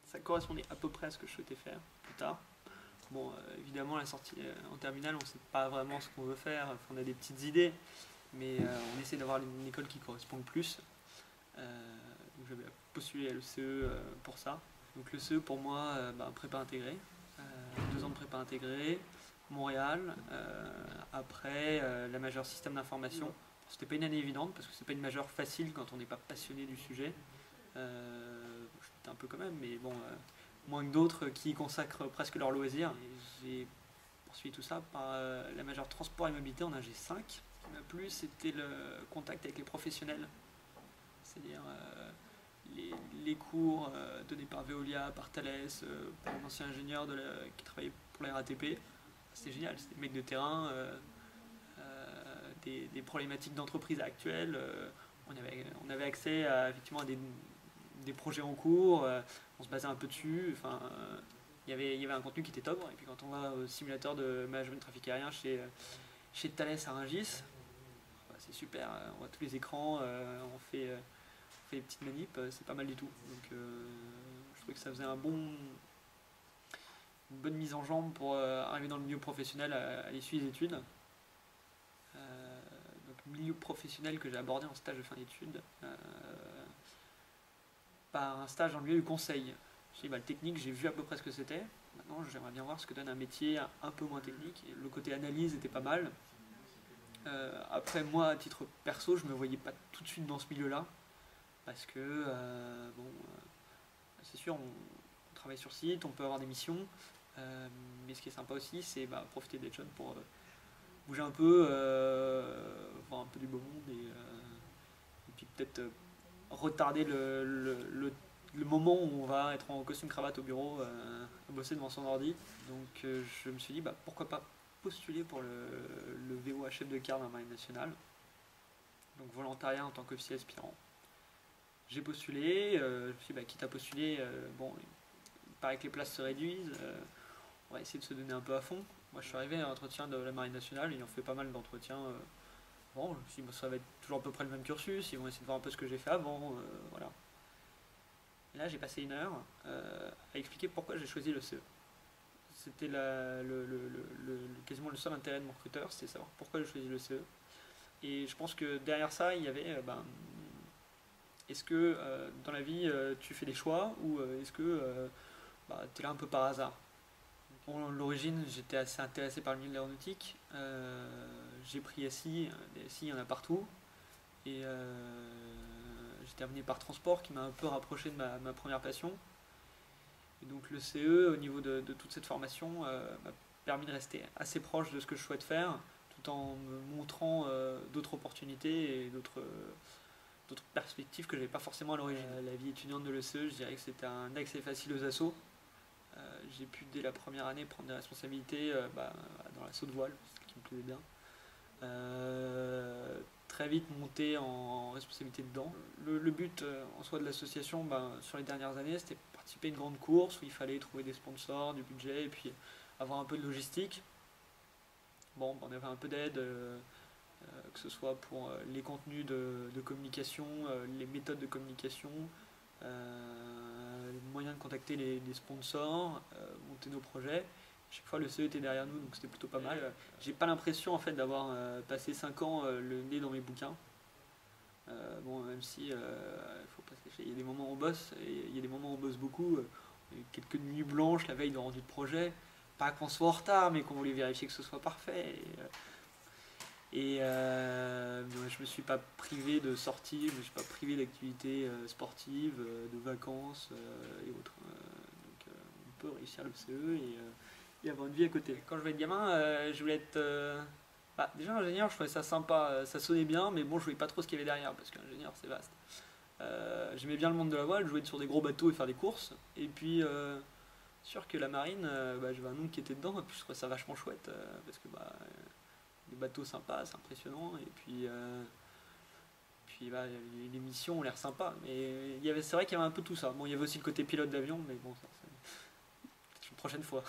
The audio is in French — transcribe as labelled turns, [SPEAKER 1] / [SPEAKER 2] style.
[SPEAKER 1] ça correspondait à peu près à ce que je souhaitais faire plus tard. Bon, évidemment, la sortie en terminale, on ne sait pas vraiment ce qu'on veut faire. Enfin, on a des petites idées, mais on essaie d'avoir une école qui correspond le plus. Donc j'avais postulé à l'ECE pour ça. Donc l'ECE pour moi, prépa intégrée, 2 ans de prépa intégrée, Montréal, après la majeure système d'information. C'était pas une année évidente parce que c'est pas une majeure facile quand on n'est pas passionné du sujet. J'étais un peu quand même, mais bon, moins que d'autres qui y consacrent presque leur loisir. J'ai poursuivi tout ça par la majeure transport et mobilité en AG5. Ce qui m'a plu, c'était le contact avec les professionnels, c'est-à-dire les cours donnés par Veolia, par Thales, par un ancien ingénieur qui travaillait pour la RATP. C'était génial, c'était des mecs de terrain, des problématiques d'entreprise actuelles. On avait accès effectivement à des projets en cours, on se basait un peu dessus. Enfin, il y avait un contenu qui était top. Et puis quand on va au simulateur de management de trafic aérien chez Thales à Rungis, c'est super, on voit tous les écrans, on fait des petites manips, c'est pas mal du tout. Donc je trouvais que ça faisait une bonne mise en jambe pour arriver dans le milieu professionnel à l'issue des études. Donc milieu professionnel que j'ai abordé en stage de fin d'études par un stage dans le milieu du conseil. J'ai dit, le technique, j'ai vu à peu près ce que c'était. Maintenant, j'aimerais bien voir ce que donne un métier un peu moins technique. Et le côté analyse était pas mal. Après, moi, à titre perso, je me voyais pas tout de suite dans ce milieu-là. Parce que, c'est sûr, on travaille sur site, on peut avoir des missions. Mais ce qui est sympa aussi, c'est profiter des jeunes pour bouger un peu, voir un peu du beau monde et puis peut-être retarder le moment où on va être en costume cravate au bureau, bosser devant son ordi. Donc je me suis dit pourquoi pas postuler pour le VO à chef de quart de la Marine nationale. Donc volontariat en tant qu'officier aspirant. J'ai postulé, je me suis dit quitte à postuler, il paraît que les places se réduisent, on va essayer de se donner un peu à fond. Moi je suis arrivé à un entretien de la Marine nationale, ils ont fait pas mal d'entretiens. Je me suis dit ça va être toujours à peu près le même cursus, ils vont essayer de voir un peu ce que j'ai fait avant, voilà. Et là j'ai passé 1 heure à expliquer pourquoi j'ai choisi le CE. C'était quasiment le seul intérêt de mon recruteur, c'était savoir pourquoi j'ai choisi le CE. Et je pense que derrière ça, il y avait est-ce que dans la vie tu fais des choix ou est-ce que tu es là un peu par hasard. Bon, l'origine, j'étais assez intéressé par le milieu de l'aéronautique. J'ai pris SI, des SI il y en a partout. Et j'ai terminé par transport qui m'a un peu rapproché de ma première passion. Et donc le CE, au niveau de toute cette formation, m'a permis de rester assez proche de ce que je souhaite faire, tout en me montrant d'autres opportunités et d'autres perspectives que je n'avais pas forcément à l'origine. La vie étudiante de l'ECE, je dirais que c'était un accès facile aux assos. J'ai pu dès la première année prendre des responsabilités dans l'assaut de voile, ce qui me plaisait bien. Très vite monter en responsabilité dedans. Le but en soi de l'association sur les dernières années, c'était participer à une grande course où il fallait trouver des sponsors, du budget et puis avoir un peu de logistique. Bon, on avait un peu d'aide, que ce soit pour les contenus de communication, les méthodes de communication, les moyens de contacter les sponsors, monter nos projets. Chaque fois le CE était derrière nous, donc c'était plutôt pas mal. J'ai pas l'impression en fait d'avoir passé 5 ans le nez dans mes bouquins. Même si faut pas se cacher, il y a des moments où on bosse et il y a des moments où on bosse beaucoup. Quelques nuits blanches la veille de rendu de projet, pas qu'on soit en retard, mais qu'on voulait vérifier que ce soit parfait. Je me suis pas privé de sorties, je me suis pas privé d'activités sportives, de vacances et autres. Donc on peut réussir le CE et avoir une vie à côté. Quand je vais être gamin, je voulais être déjà ingénieur, je trouvais ça sympa, ça sonnait bien, mais bon, je voyais pas trop ce qu'il y avait derrière parce qu'ingénieur c'est vaste. J'aimais bien le monde de la voile, jouer sur des gros bateaux et faire des courses. Et puis sûr que la marine, j'avais un oncle qui était dedans et puis je trouvais ça vachement chouette parce que des bateaux sympas, c'est impressionnant. Et puis les missions ont l'air sympas. Mais c'est vrai qu'il y avait un peu tout ça. Bon, il y avait aussi le côté pilote d'avion, mais bon, ça, c'est une prochaine fois.